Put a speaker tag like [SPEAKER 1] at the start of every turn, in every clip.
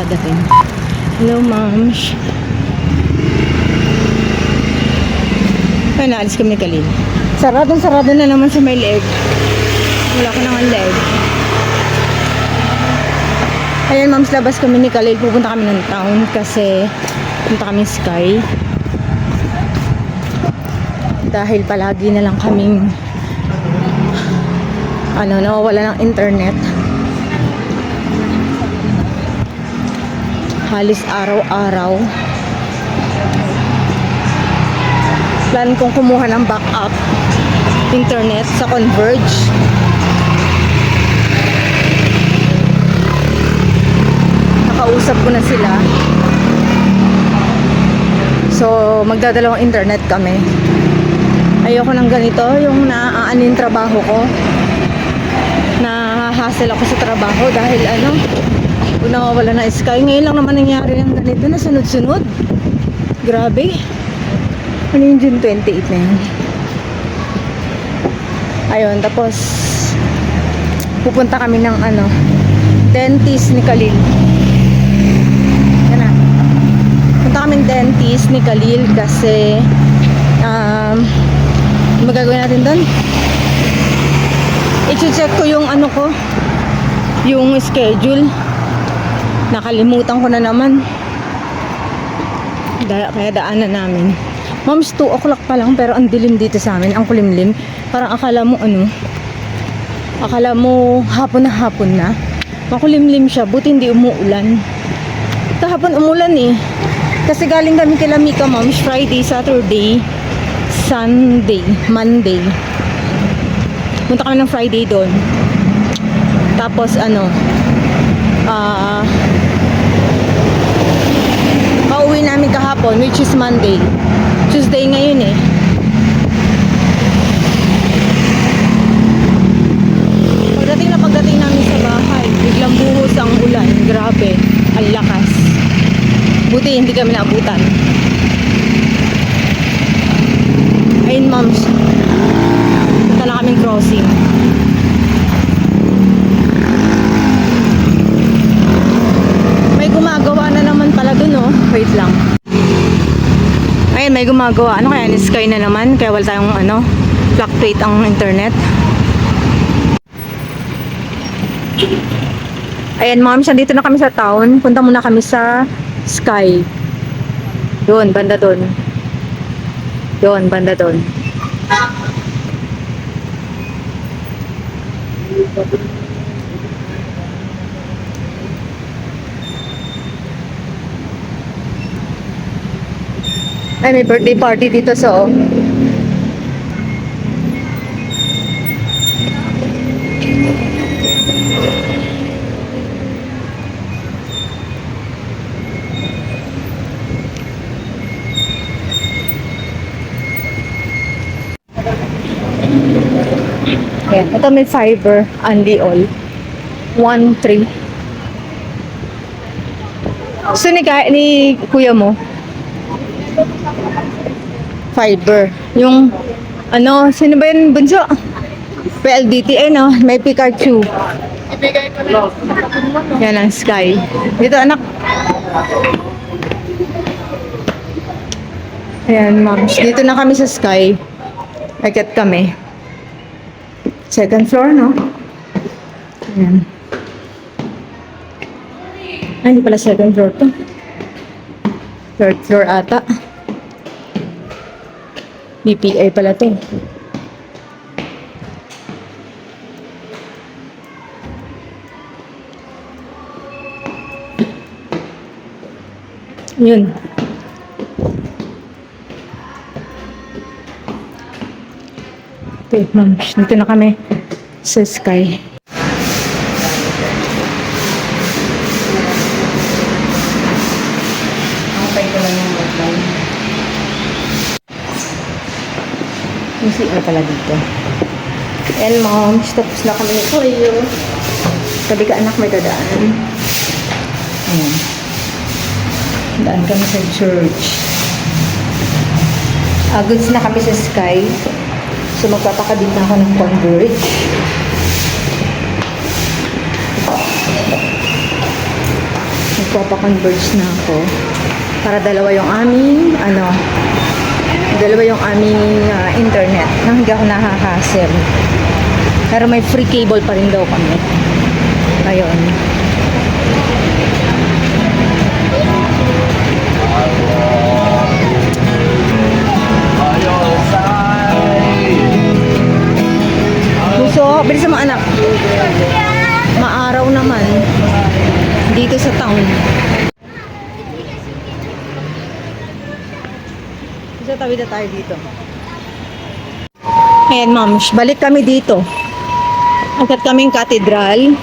[SPEAKER 1] dadating. Hello, ma'ams. Ay, naalis kami ni Kalin. Sarado na naman sa may leg. Wala ko naman leg. Ayan, ma'ams, labas kami ni Kalin. Pupunta kami ng town kasi punta kami Sky. Dahil palagi na lang kaming nawawala ng internet. Halos araw-araw. Plan kong kumuha ng backup internet sa Converge. Nakausap ko na sila. So, magdadalawang internet kami. Ayoko ng ganito, yung naaanin trabaho ko. Nahahassle ako sa trabaho dahil kung nawawala na Sky. Ngayon lang naman nangyari yung ganito na sunod-sunod. Grabe. Ano yung June 28 na yun? Ayun, tapos pupunta kami ng dentist ni Khalil. Yan na. Punta kami ng dentist ni Khalil kasi magagawin natin doon. I-check ko yung yung schedule. Nakalimutan ko na naman. Kaya daanan namin. Moms, 2 o'clock pa lang pero ang dilim dito sa amin. Ang kulimlim. Parang akala mo hapon na hapon na. Makulimlim siya. Buti hindi umuulan. Kahapon umulan eh. Kasi galing kami kila Mika, moms. Friday, Saturday, Sunday, Monday. Punta kami ng Friday doon. Tapos pauwi namin kahapon, which is Monday. Tuesday ngayon eh. Pagdating namin sa bahay, biglang buhos ang ulan. Grabe, ang lakas. Buti hindi kami naabutan. Ayun, moms. Punta na kaming crossing. May gumagawa na naman pala dun, oh. Wait lang. Ayun, may gumagawa. Ano kaya? Sky na naman. Kaya wala tayong fluctuate ang internet. Ayan, moms. Nandito na kami sa town. Punta muna kami sa Sky. Doon, banda doon. Doon, banda doon. Ay, may birthday party dito so. Ayan, ito may fiber, only all. 1-3. So ni kuya mo? Fiber. Yung sino ba yun, bunso? PLDT, may Pikachu. Yan ang Sky. Dito, anak. Ayan, moms. Dito na kami sa Sky. Akit kami. Second floor, no? Ayan. Ay, hindi pala second floor to. Third floor ata. BPI pala to. Yun. Okay, ma'am. Dito na kami sa Sky. Okay ko lang yung outline. Yung CR pala dito. And mom, tapos na kami ni Kuya. Tabi ka anak, may dadaan. Ayan. Daan kami sa church. Goods na kami sa Sky. So magpapakabit na ako ng Converge. magpapa-converge na ako para dalawa yung aming internet nang hindi ako nahahassle. Pero may free cable pa rin daw kami. Ayun. So, bilis mo anak. Maaraw naman dito sa town. So, tawid na tayo dito. Ayan, moms. Balik kami dito. Agad kaming katedral.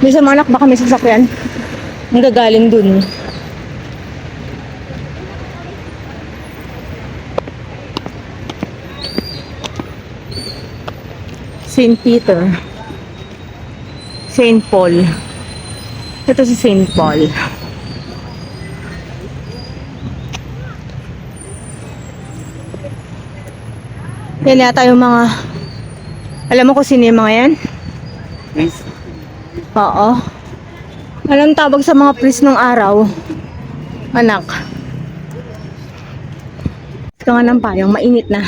[SPEAKER 1] Bisa mga anak, baka may sasakyan. Ang gagaling dun. St. Peter. St. Paul. Ito si St. Paul. Yan yata yung mga... Alam mo kung sino yung mga yan?
[SPEAKER 2] Please.
[SPEAKER 1] Oo. Anong tawag sa mga priest nung araw? Anak. Ito nga ng payong, mainit na.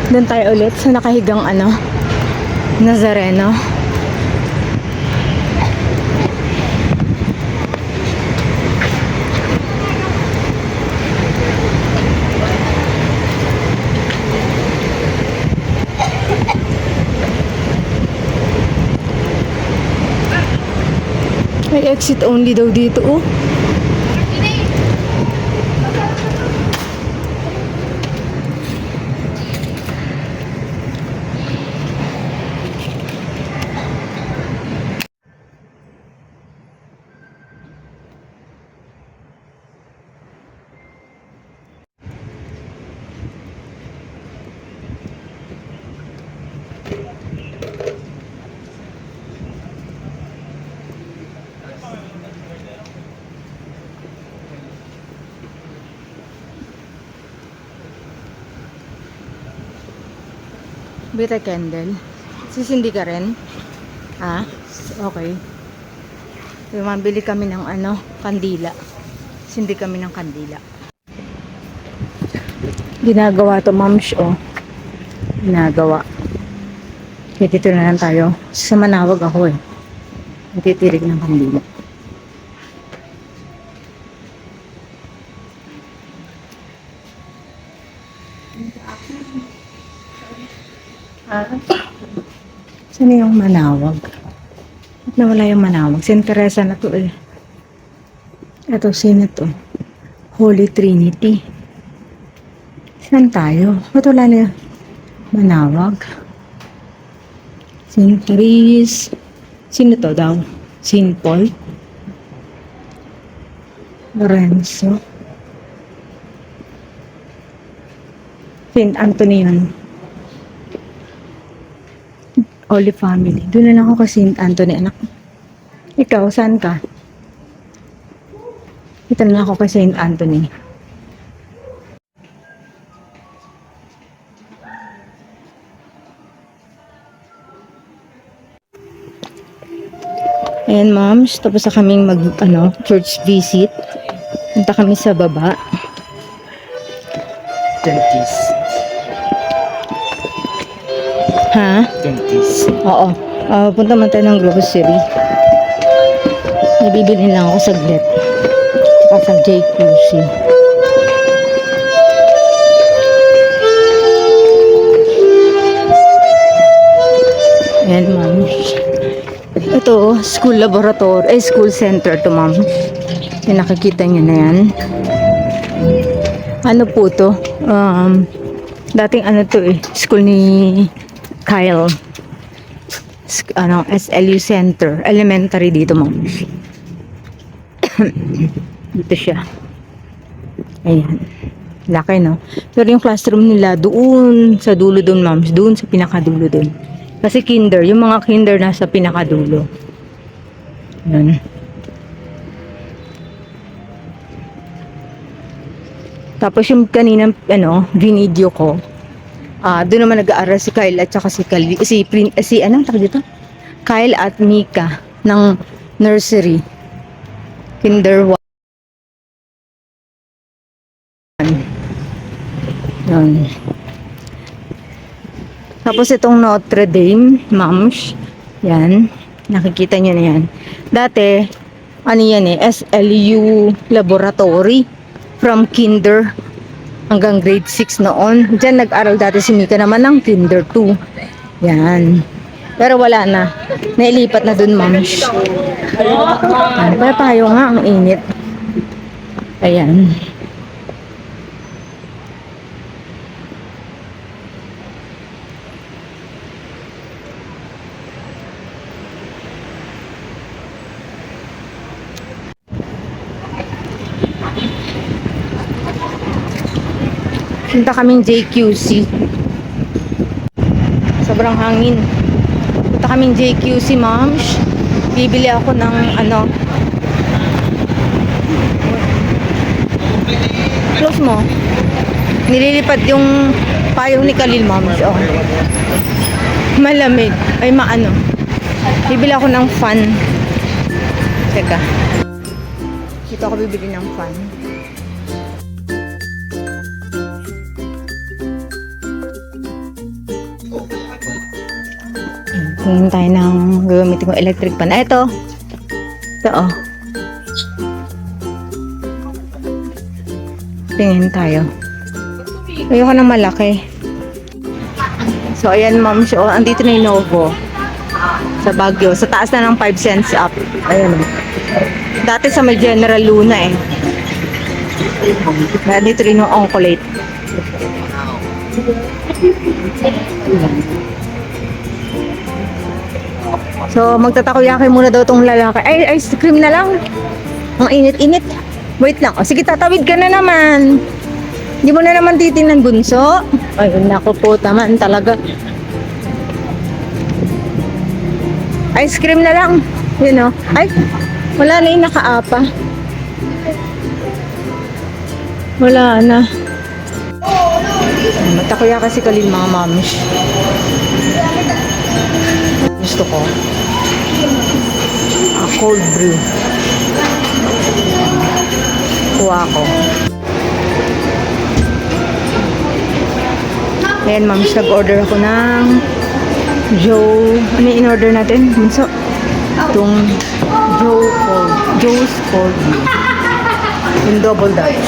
[SPEAKER 1] Doon tayo ulit sa nakahigang Nazareno. May exit only daw dito, oh. Bita candle. Sisindi ka rin? Ah? Okay. So, mabili kami ng kandila. Sindi kami ng kandila. Ginagawa to, moms, oh. Ginagawa. Dito na lang tayo. Sa Manawag ako, eh. Nagtitirig ng kandila. Saan yung Manawag? Ba't nawala yung Manawag? St. Teresa na to, eh. Ito, sino to? Holy Trinity. Saan tayo? Ba't wala na yung Manawag? St. Therese. Sino to daw? St. Paul? Lorenzo. St. Anthony yun. Holy Family. Doon na lang ako kay St. Anthony, anak. Ikaw, saan ka? Ito na lang ako kay St. Anthony. Ayan, moms. Tapos na kaming church visit. Punta kami sa baba.
[SPEAKER 2] Dentist.
[SPEAKER 1] Ha?
[SPEAKER 2] Dentist.
[SPEAKER 1] Oo. Punta man tayo ng grocery. Nabibili lang ako saglit. Saka sa JQC. Ayan, ma'am. Ito, school laboratory. School center to, ma'am. Yung nakikita nyo na yan. Ano po to? Dating ano to eh, school ni Kyle. SLU Center. Elementary dito, ma'am. Dito siya. Ayan. Laki, no? Pero yung classroom nila, doon sa dulo doon, ma'am. Doon sa pinakadulo doon. Kasi kinder. Yung mga kinder nasa pinakadulo. Ayan. Tapos yung kaninang, video ko, doon naman nag-aaral si Kyle at saka anong tawag dito? Kyle at Mika ng nursery. Kinder 1. Yan. Tapos itong Notre Dame, Moms. Yan. Nakikita nyo na yan. Dati, ano yan SLU Laboratory. From kinder hanggang grade 6 noon. Diyan nag-aral dati si Mika naman ng kinder 2. Yan. Pero wala na. Nailipat na dun, ma'am. Papayo nga, ang init. Ayan. Punta kaming JQC. Sobrang hangin. Punta kaming JQC, moms. Bibili ako ng close mo. Nililipad yung payong ni Khalil, moms. Oh. Malamig. Ay, Bibili ako ng fan. Teka. Dito ako bibili ng fan. Tingin tayo ng gagamitin kong electric fan. Ito. Ito, oh. Tingin tayo. Ayoko ng malaki. So, ayan, ma'am. So, andito na yung Novo. Sa Baguio. Sa taas na ng 5 cents up. Ayan, oh. Dati sa may General Luna, eh. Dito rin yung Oncolate. So, magtatakoyaki muna daw tong lalaki. Ay, ice cream na lang. Ang init-init. Wait lang. O, sige, tatawid ka na naman. Hindi mo na naman titingnan, bunso. Ay, naku po, taman talaga. Ice cream na lang. Yun, o. Ay, wala na yung nakaapa. Wala na. Magtakoyaki si Kalin, mga moms. Gusto ko cold brew. Kuha ko. Ayan, ma'am, nag-order ako ng ano yung in-order natin? Minso itong Joe's cold brew in double Dutch.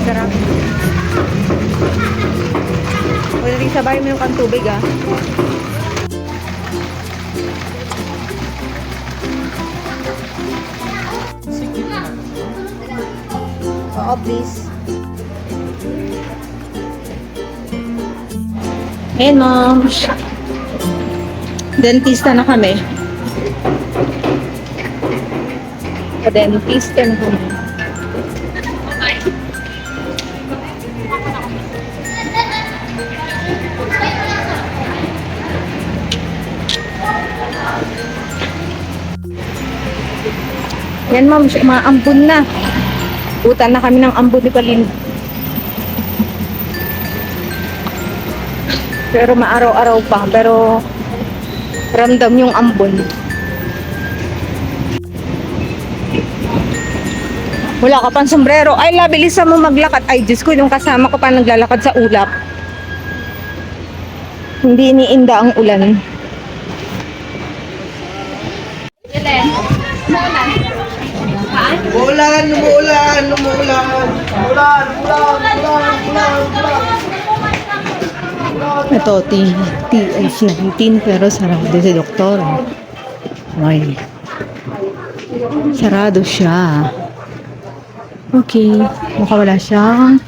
[SPEAKER 1] Sarap. Pwede rin sabay mo yung kantubig, ah. Oo, please. Ayan, ma'am. Dentista na kami. Dentista na kami. Yan, ma'am. Maampun na. Utan na kami ng ambon ni Kalin. Pero maaraw-araw pa. Pero ramdam yung ambon. Wala ka pang sombrero. Ay, labilisan mo maglakad. Ay, Diyos ko, yung kasama ko pa naglalakad sa ulap. Hindi iniinda ang ulan.
[SPEAKER 2] Umuulan, umuulan, umuulan. Umuulan, umuulan, umuulan, umuulan.
[SPEAKER 1] Ito, TH19 pero sarado si doktor. Ay. Sarado siya. Okay. Mukhang wala siyang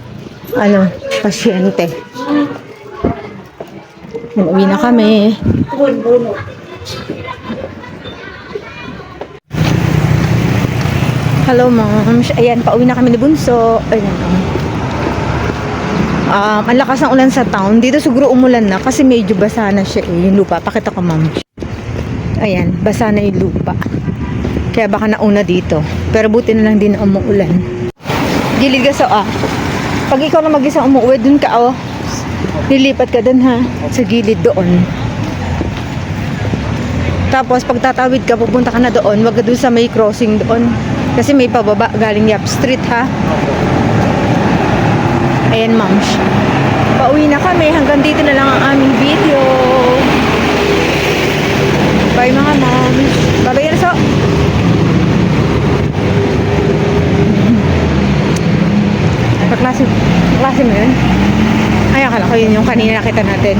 [SPEAKER 1] pasyente. Uwi na kami. Hello, ma'am. Ayan, pauwi na kami ni Bunso. Ayan, ang lakas ng ulan sa town. Dito siguro umulan na kasi medyo basa na siya yung lupa. Pakita ko, ma'am. Ayan, basa na yung lupa. Kaya baka nauna dito. Pero buti na lang din na umuulan. Gilid ka sa pag ikaw na mag-isa umuwi, dun ka lilipat ka dun ha. Sa gilid doon. Tapos pag tatawid ka, pupunta ka na doon. Wag ka dun sa may crossing doon. Kasi may pababa galing Yap Street ha. Ayan, ma'am. Pauwi na kami. Hanggang dito na lang ang aming video. Bye mga moms. Bye-bye na so. Kaklase mo yun? Ay, akala ko yun yung kanina nakita natin.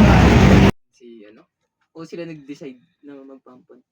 [SPEAKER 2] Si ano? O sila nag-decide na magpampon.